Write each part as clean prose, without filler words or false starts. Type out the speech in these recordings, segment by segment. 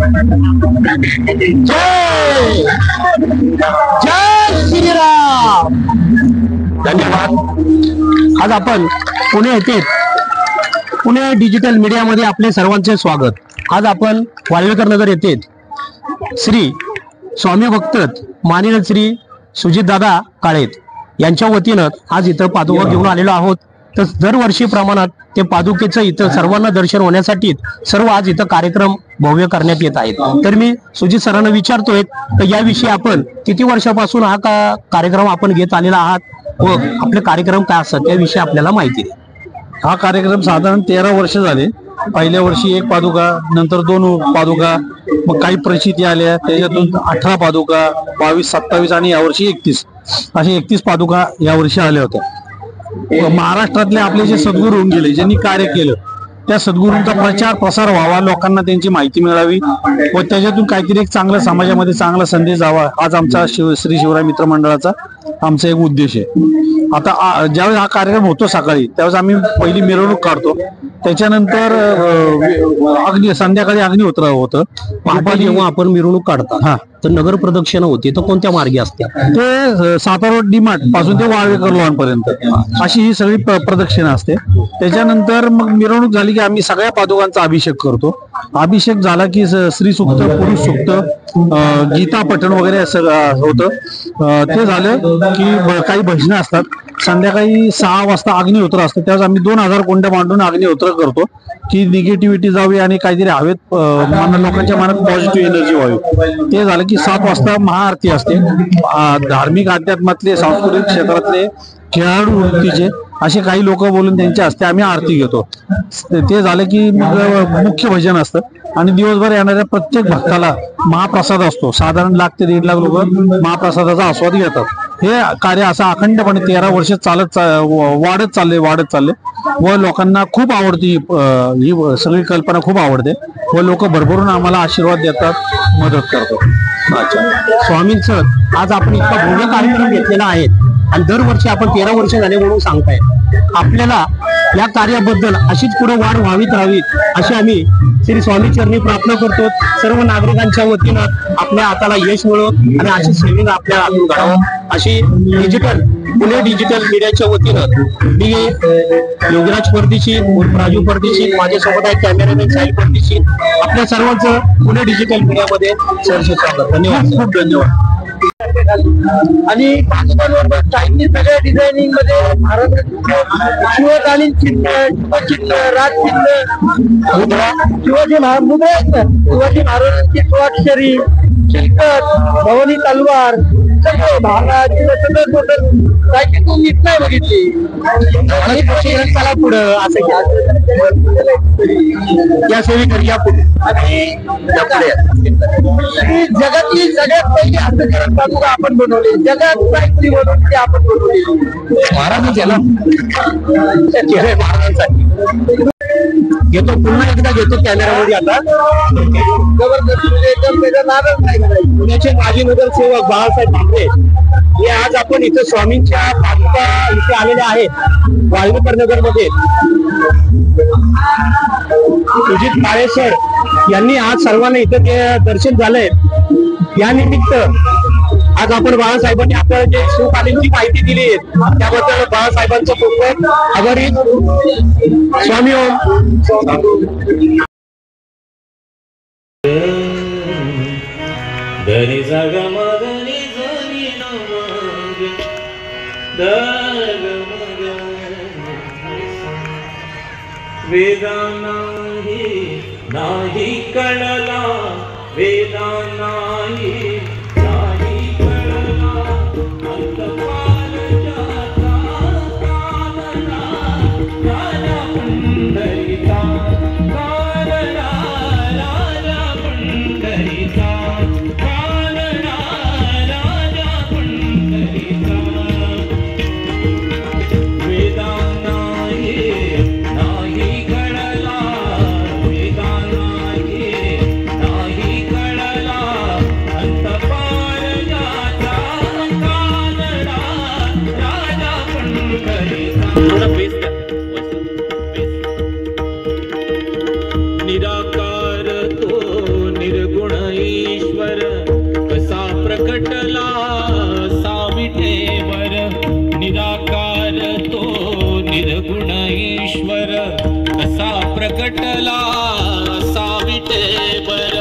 जय जय श्रीराम। धन्यवाद। आज आपण पुणे येथे पुणे डिजिटल मीडियामध्ये आपले सर्वांचे स्वागत। आज आपण वाल्वेकर नगर येथे श्री स्वामी भक्त माननीय श्री सुजितदादा काळेत यांच्या वतीनं आज इथं पादुका घेऊन आलेलो आहोत। तर दरवर्षी प्रमाणात ते पादुकेचं इथं सर्वांना दर्शन होण्यासाठी सर्व आज इथं कार्यक्रम भव्य करण्यात येत आहेत। तर मी सुजित सरांना विचारतोय तर याविषयी आपण किती वर्षापासून हा कार्यक्रम आपण घेत आलेला आहात व आपले कार्यक्रम काय असतात त्याविषयी आपल्याला माहिती द्या। हा कार्यक्रम साधारण 13 वर्ष झाले। पहिल्या वर्षी 1 पादुका, नंतर 2 पादुका, मग काही प्रचिती आल्या, त्याच्यातून 18 पादुका, 22, 27 आणि यावर्षी 31 असे 31 पादुका यावर्षी आल्या होत्या। महाराष्ट्रातले आपले जे सद्गुरू होऊन गेले, ज्यांनी कार्य केलं, त्या सद्गुरूंचा प्रचार प्रसार व्हावा, लोकांना त्यांची माहिती मिळावी व त्याच्यातून काहीतरी एक चांगला समाजामध्ये चांगला संदेश जावा, आज आमचा श्री शिवराय मित्र मंडळाचा आमचा एक उद्देश आहे। आता ज्यावेळेस हा कार्यक्रम होतो सकाळी, त्यावेळेस आम्ही पहिली मिरवणूक काढतो, त्याच्यानंतर संध्याकाळी अग्निहोत्र होतं। जेव्हा आपण मिरवणूक काढता तर नगर प्रदक्षिणा होती तर कोणत्या मार्गी असते? ते सातारा डीमार्ट पासून ते वाळवेकर लॉन पर्यंत अशी ही सगळी प्रदक्षिणा असते। त्याच्यानंतर मग मिरवणूक झाली की आम्ही सगळ्या पादुकांचा अभिषेक करतो। अभिषेक झाला की श्री सूक्त, पुरुष सूक्त, गीता पठण वगैरे सगळं होतं। ते झालं की काही भजनं असतात। संध्याकाळी 6 वाजता अग्निहोत्र असतं, त्यावेळेस आम्ही 2000 कोंड्या मांडून अग्निहोत्र करतो की निगेटिव्हिटी जावी आणि काहीतरी हवेत लोकांच्या मनात पॉझिटिव्ह एनर्जी व्हावी। ते झालं की 7 वाजता महाआरती असते। धार्मिक अध्यात्मातले, सांस्कृतिक क्षेत्रातले, खेळाडू वृत्तीचे असे काही लोक बोलून त्यांच्या हस्ते आम्ही आरती घेतो। ते झालं की मग मुख्य भजन असतं आणि दिवसभर येणाऱ्या प्रत्येक भक्ताला महाप्रसाद असतो। साधारण 1 लाख ते 1.5 लाख लोक महाप्रसादाचा आस्वाद घेतात। हे कार्य असं अखंडपणे 13 वर्ष वाढत चालले व लोकांना खूप आवडती ही सगळी कल्पना खूप आवडते व लोक भरभरून आम्हाला आशीर्वाद देतात, मदत करतात। अच्छा, स्वामींचं आज आपण इतका भव्य कार्यक्रम घेतलेला आहे आणि दरवर्षी आपण 13 वर्ष झाले म्हणून सांगताय। आपल्याला या कार्याबद्दल अशीच पुढे वाढ व्हावीत राहावीत अशी आम्ही श्री स्वामी चरणी प्रार्थना करतो। सर्व नागरिकांच्या वतीनं आपल्या हाताला यश मिळो आणि अशी सेविंग आपल्या हातून घडावं अशी पुणे डिजिटल मीडियाच्या वतीनं मी योगीराज परदेशी, राजू परदेशी, माझ्यासोबत आहे कॅमेरामॅन साहिल परदेशी, आपल्या सर्वांचं पुणे डिजिटल मीडियामध्ये सहर्ष स्वागत। धन्यवाद, खूप धन्यवाद। आणि पादुकांवर चायनीज सगळ्या डिझायनिंग मध्ये शिवकालीन चिन्ह, राजचिन्ह, शिवाजी महाराजांची स्वाक्षरी, चिलकत, भवानी तलवार, सगळे सगळं टोटल काय तुम्ही नीट नाही बघितली पुढं असं या सेवेकर या पुढे। आणि जगातली सगळ्यात पहिली हस्तकरण पादुका आपण बनवली, जगात काहीतरी बनवून ते आपण बनवली महाराजांच्या महाराजांसाठी घेतो, पुन्हा एकदा घेतो कॅमेरामध्ये। आता पुण्याचे माजी नगरसेवक बाळासाहेब ठाकरे हे आज आपण इथं स्वामींच्या पादुका इथे आलेले आहेत वाल्वेकर नगर मध्ये। सुजित काळे सर यांनी आज सर्वांना इथं दर्शन झालंय। या निमित्त आज आपण बाळासाहेबांनी आपल्याला जे शिवकालीनची माहिती दिली आहे त्याबद्दल बाळासाहेबांचं खूप आभारी। स्वामी ओम। धनी जागा मगनी जनी नमग दग मग वेदा नाही कळला, वेदा नाही कळला, अंतपालच्या कानना राजा पंढरीचा, कानना राजा पंढरीचा, कानना राजा पंढरीचा, वेदा नाही कळला, वेदा नाही कळला, निर्गुण ईश्वर कसा प्रकटला असा विटेवर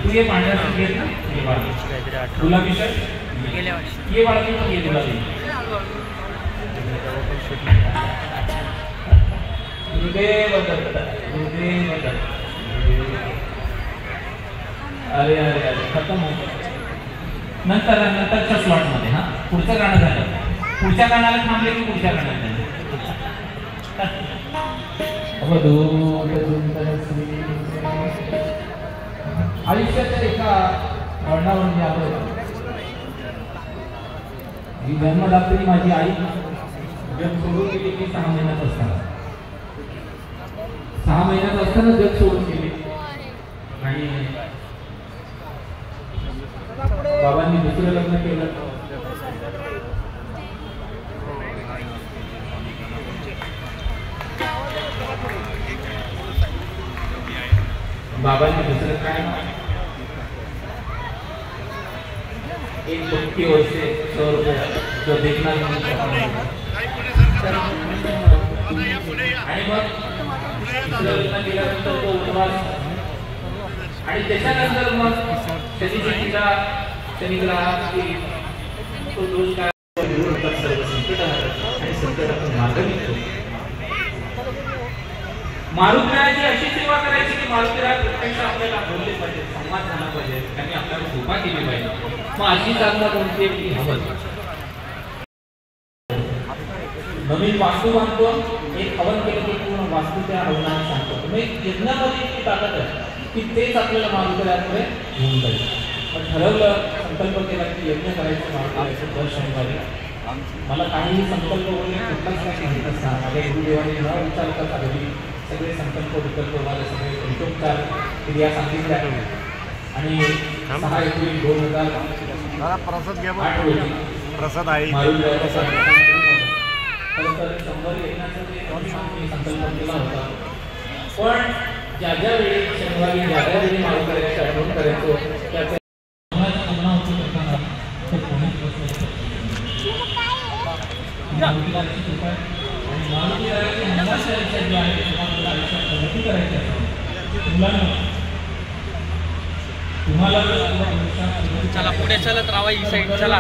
तू ये पांढरा घेत ना गुलाबी शर्ट गेल्या वर्षी ये वाला पण ये गुलाबी अरे अरे अरे खतम होत नंतरच्या स्लॉट मध्ये हा पुढचं गाणं झालं पुढच्या गाण्याला थांबले की पुढच्या गाण्यात आयुष्याच्या एका वर्णावर मी आलो ही जन्मदात्री माझी आई जग सोडून गेली की 6 महिन्यात असताना 6 महिन्यात असताना जग सोडून गेली आणि बाबांनी दुसरं लग्न केलं बाबांनी दुसरं काय एक 50 वर्षे 100 रुपये जो देखना आणि मग दुसरं लग्न केल्यानंतर तो उपवास आणि त्याच्यानंतर मग शनिग्रहात तो दोष काय सर्व संकट आणि संकटातून मार्ग निघतो मारुतीरायाची अशी सेवा करायची की मारुतीराय प्रत्यक्ष आपल्याला बोलले पाहिजे संवाद झाला पाहिजे त्यांनी आपल्याला कृपा केली पाहिजे मग अशी साधना कोणती आहे की हवं नवीन वास्तू बांधतो एक हवन केलं की पूर्ण वास्तू त्या हवनाने सांगतो म्हणजे यज्ञामध्ये इतकी ताकद आहे की तेच आपल्याला मारुतीरायाकडे घेऊन जाईल पण ठरवलं संकल्प केला की यज्ञ करायचं मारुतीरायाचं दर शनिवारी मला काहीही संकल्प वगैरे कुठलाच काही माहीत असता माझ्या गुरुदेवाने न विचार करता घरी सगळे संकल्प विकल्प मला सगळे पंचोपचार क्रिया सांगितल्या आणि 6 एप्रिल 2008 रोजी प्रसाद आहे शंभर येण्याचा संकल्प केला होता पण ज्या ज्या वेळी शनिवारी ज्या ज्या वेळी मारुतीरायाची आठवण करायचो त्याचे चला पुढे चलत राहा ही साईड चला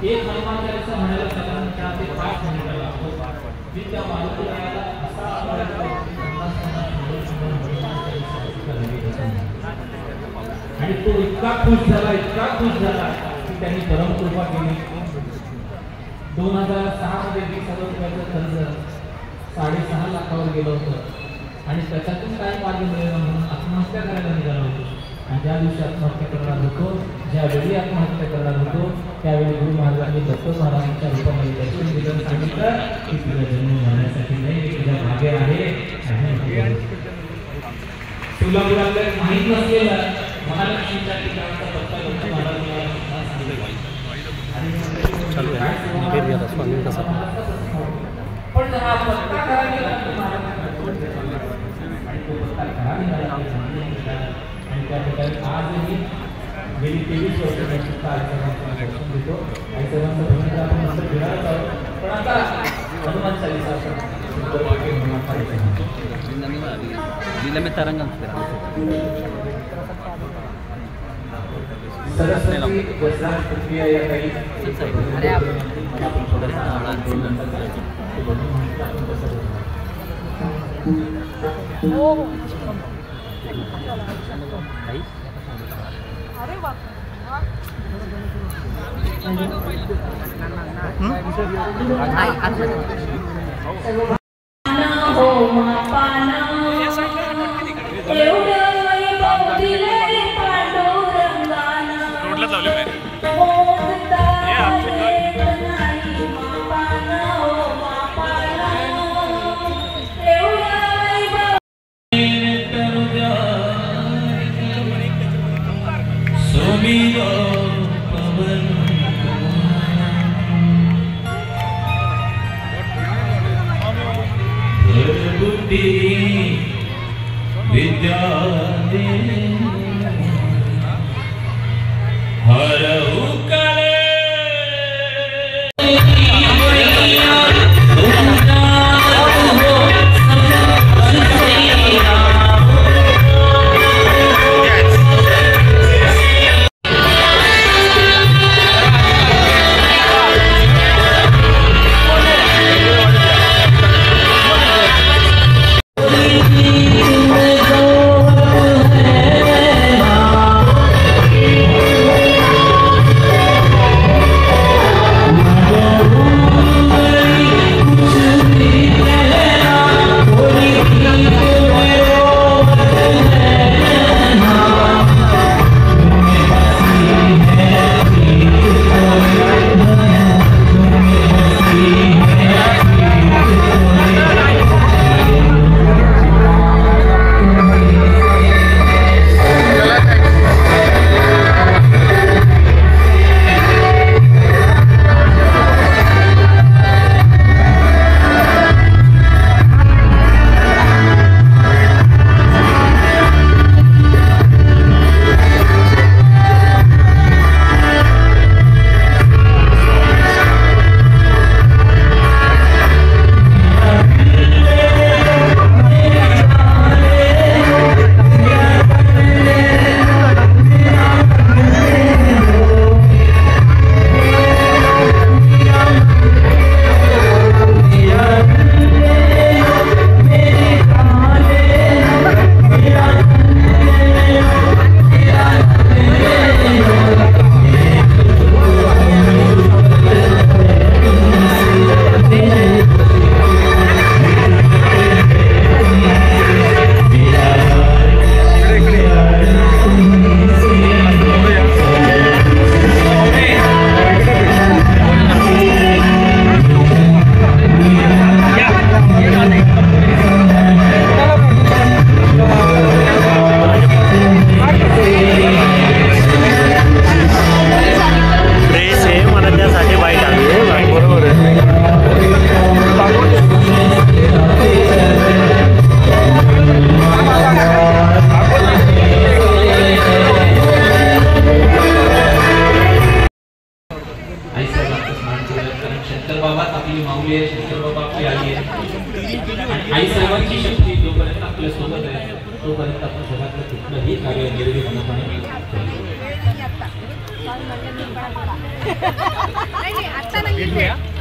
एक हनुमानाचा म्हणायला सगळ्यांना ते 5 मिनिटं लागतो मी त्या मारुतीरायाला आणि तो इतका खुश झाला की त्यांनी परम कृपा केली 2006 मध्ये 20,000 रुपयाचं कर्ज 6.5 लाखावर गेलं होतं आणि त्याच्यातून काय मार्ग मिळेल म्हणून आत्महत्या करायला निघालो होतो आणि ज्या दिवशी आत्महत्या करणार होतो, ज्यावेळी आत्महत्या करणार होतो, त्यावेळी गुरु महाराजांनी दत्त महाराजांच्या रूपामध्ये दर्शन दिलं, सांगितलं की तुझा जन्म मारण्यासाठी नाही, मी तुझ्या मागे आहे. तुला माहीत नसलेलं महालक्ष्मीच्या ठिकाणचा पत्ता दत्त महाराजांना पण हा पत्ता करा गेला आणि त्या ठिकाणी आजही गेली 23 वर्ष दर्शन देतो आणि सर्वांचं भूमिका आपण नंतर घेणारच आहोत. पण आता हनुमान चालीसा सरस्वती वज्रांत प्रक्रिया या काही विद्या हरहु करे आई सर्वांची शक्ती जोपर्यंत आपल्या सोबत आहे तोपर्यंत आपण जगातलं कुठलंही कार्य निर्विघ्नपणे करू शकतो.